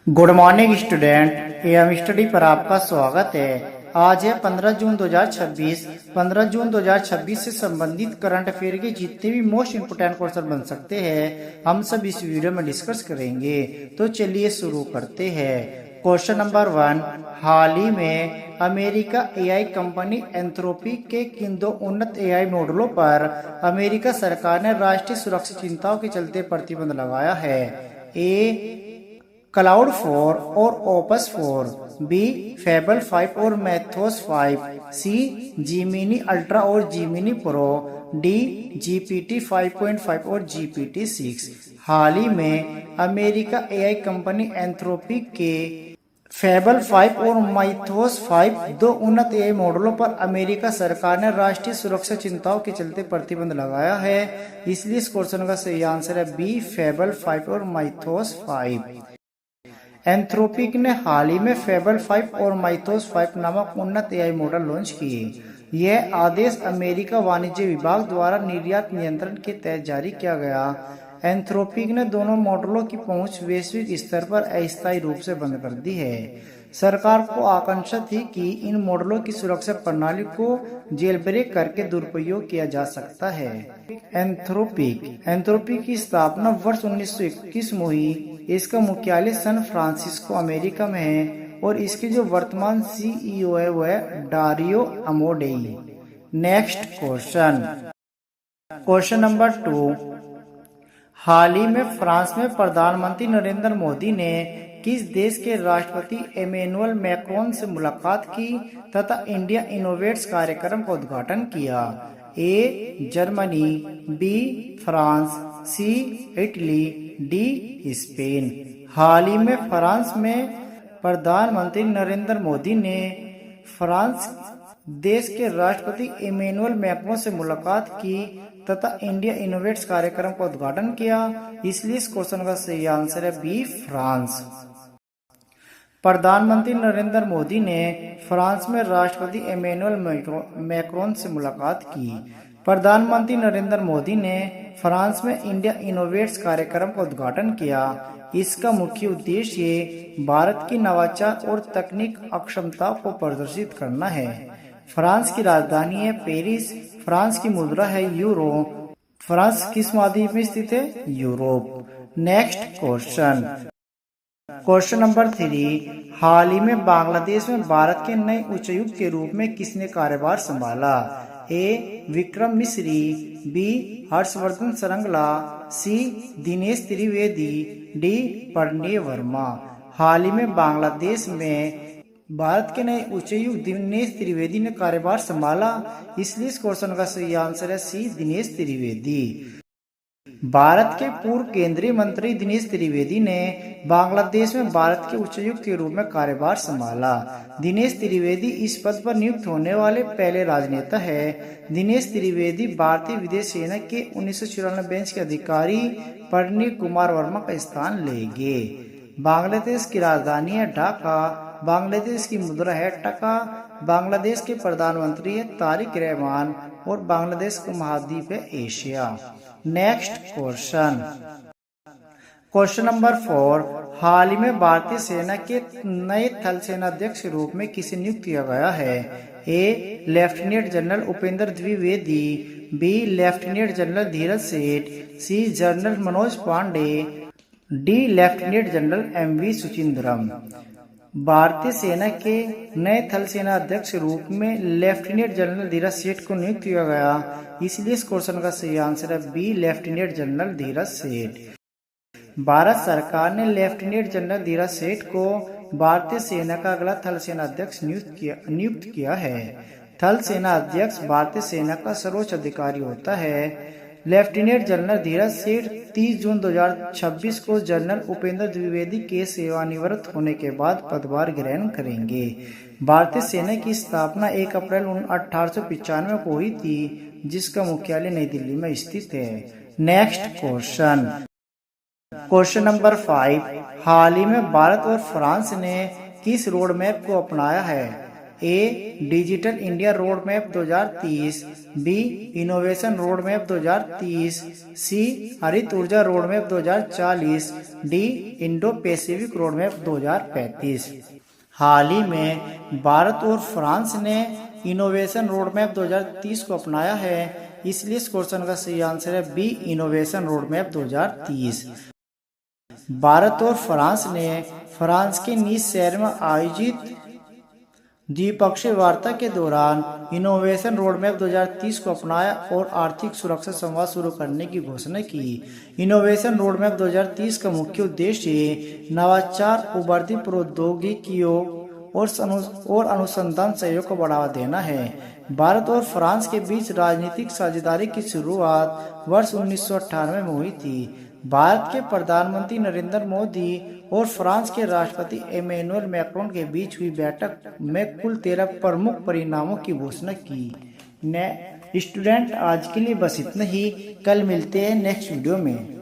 Good morning student, M study पर आपका स्वागत है। आज है 15 जून 2026। 15 जून 2026 से संबंधित करंट अफेयर के जितने भी मोस्ट इम्पोर्टेंट क्वेश्चन बन सकते हैं हम सब इस वीडियो में डिस्कस करेंगे। तो चलिए शुरू करते हैं। क्वेश्चन नंबर 1, हाल ही में अमेरिका एआई कंपनी एंथ्रोपिक के किन दो उन्नत एआई मॉडलों पर अमेरिका सरकार ने राष्ट्रीय सुरक्षा चिंताओं के चलते प्रतिबंध लगाया है? ए क्लाउड 4 और ओपस 4, बी फेबल 5 और मैथोस 5, सी जीमिनी अल्ट्रा और जीमिनी प्रो, डी जीपीटी 5.5 और जीपीटी 6। हाल ही में अमेरिका एआई कंपनी एंथ्रोपिक के फेबल 5 और माइथोस 5 दो उन्नत एआई मॉडलों पर अमेरिका सरकार ने राष्ट्रीय सुरक्षा चिंताओं के चलते प्रतिबंध लगाया है। इसलिए इस क्वेश्चन का सही आंसर है बी फेबल 5 और माइथोस 5। एंथ्रोपिक ने हाल ही में फेबल 5 और माइथोस 5 नामक उन्नत एआई मॉडल लॉन्च किए। यह आदेश अमेरिका वाणिज्य विभाग द्वारा निर्यात नियंत्रण के तहत जारी किया गया। एंथ्रोपिक ने दोनों मॉडलों की पहुंच वैश्विक स्तर पर अस्थायी रूप से बंद कर दी है। सरकार को आकांक्षा थी कि इन मॉडलों की सुरक्षा प्रणाली को जेलब्रेक करके दुरुपयोग किया जा सकता है। एंथ्रोपिक की स्थापना वर्ष 1921 में हुई। इसका मुख्यालय सैन फ्रांसिस्को अमेरिका में है और इसके जो वर्तमान सीईओ है वह है डारियो अमोडेई। नेक्स्ट क्वेश्चन नंबर 2, हाल ही में फ्रांस में प्रधानमंत्री नरेंद्र मोदी ने किस देश के राष्ट्रपति इमैनुअल मैक्रोन से मुलाकात की तथा इंडिया इनोवेट्स कार्यक्रम का उद्घाटन किया? A Germany, B France, C Italy, D Spain. हाल ही में फ्रांस में प्रधानमंत्री नरेंद्र मोदी ने फ्रांस देश के राष्ट्रपति इमैनुअल मैक्रोन से मुलाकात की तथा इंडिया इनोवेट्स कार्यक्रम का उद्घाटन किया। इसलिए इस क्वेश्चन का सही आंसर है बी फ्रांस। प्रधानमंत्री नरेंद्र मोदी ने फ्रांस में राष्ट्रपति इमैनुअल मैक्रोन से मुलाकात की। प्रधानमंत्री नरेंद्र मोदी ने फ्रांस में इंडिया इनोवेट्स कार्यक्रम का उद्घाटन किया। इसका मुख्य उद्देश्य भारत की नवाचार और तकनीक अक्षमता को प्रदर्शित करना है। फ्रांस की राजधानी है पेरिस। फ्रांस की मुद्रा है यूरो। फ्रांस किस महाद्वीप में स्थित है? यूरोप। नेक्स्ट क्वेश्चन नंबर 3, हाल ही में बांग्लादेश में भारत के नए उच्चायुक्त के रूप में किसने कार्यभार संभाला? ए विक्रम मिश्री, बी हर्षवर्धन श्रृंगला, सी दिनेश त्रिवेदी, डी प्रणय वर्मा। हाल ही में बांग्लादेश में भारत के नए उच्चायुक्त दिनेश त्रिवेदी ने कार्यभार संभाला। इसलिए इस क्वेश्चन का सही आंसर है सी दिनेश त्रिवेदी। भारत के पूर्व केंद्रीय मंत्री दिनेश त्रिवेदी ने बांग्लादेश में भारत के उच्चायुक्त के रूप में कार्यभार संभाला। दिनेश त्रिवेदी इस पद पर नियुक्त होने वाले पहले राजनेता है। दिनेश त्रिवेदी भारतीय विदेश सेना के 1994 बैच के अधिकारी प्रणय कुमार वर्मा का स्थान लेंगे। बांग्लादेश की राजधानी है ढाका। बांग्लादेश की मुद्रा है टका। बांग्लादेश के प्रधानमंत्री है तारिक रहमान और बांग्लादेश का महाद्वीप है एशिया। नेक्स्ट क्वेश्चन नंबर 4, हाल ही में भारतीय सेना के नए थल सेनाध्यक्ष के रूप में किसे नियुक्त किया गया है? A lieutenant general Upendra Dwivedi, B lieutenant general Dheeraj Seth, C general Manoj Pande, D lieutenant general MV Suchindram. भारतीय सेना के नए थल सेना अध्यक्ष के रूप में लेफ्टिनेंट जनरल धीरज सेठ को नियुक्त किया गया। इसलिए इस क्वेश्चन का सही आंसर है बी लेफ्टिनेंट जनरल धीरज सेठ। भारत सरकार ने लेफ्टिनेंट जनरल धीरज सेठ को भारतीय सेना का अगला थल सेना अध्यक्ष नियुक्त किया है। थल सेना अध्यक्ष भारतीय सेना का सर्वोच्च अधिकारी होता है। लेफ्टिनेंट जनरल धीरज सेठ 30 जून 2026 को जनरल उपेंद्र द्विवेदी के सेवानिवृत्त होने के बाद पदभार ग्रहण करेंगे। भारतीय सेना की स्थापना 1 अप्रैल 1895 को हुई थी, जिसका मुख्यालय नई दिल्ली में स्थित है। नेक्स्ट क्वेश्चन नंबर 5, हाल ही में भारत और फ्रांस ने किस रोड मैप को अपनाया है? A. Digital India road map 2030, B. Innovation road map 2030, C. हरित ऊर्जा road map 2040, D. Indo Pacific road map 2035। हाल ही में भारत और फ्रांस ने इनोवेशन रोड मैप 2030 को अपनाया है, इसलिए इस क्वेश्चन का सही आंसर है B. Innovation road map 2030। Bharat और फ्रांस ने फ्रांस के नीस शहर में आयोजित द्विपक्षीय वार्ता के दौरान इनोवेशन रोड मैप 2030 को अपनाया और आर्थिक सुरक्षा संवाद शुरू करने की घोषणा की। इनोवेशन रोड मैप 2030 का मुख्य उद्देश्य नवाचार, उभरती प्रौद्योगिकियों और अनुसंधान सहयोग को बढ़ावा देना है। भारत और फ्रांस के बीच राजनीतिक साझेदारी की शुरुआत वर्ष 1998 में हुई थी। भारत के प्रधानमंत्री नरेंद्र मोदी और फ्रांस के राष्ट्रपति इमैनुअल मैक्रोन के बीच हुई बैठक में कुल 13 प्रमुख परिणामों की घोषणा की। स्टूडेंट, आज के लिए बस इतना ही। कल मिलते हैं नेक्स्ट वीडियो में।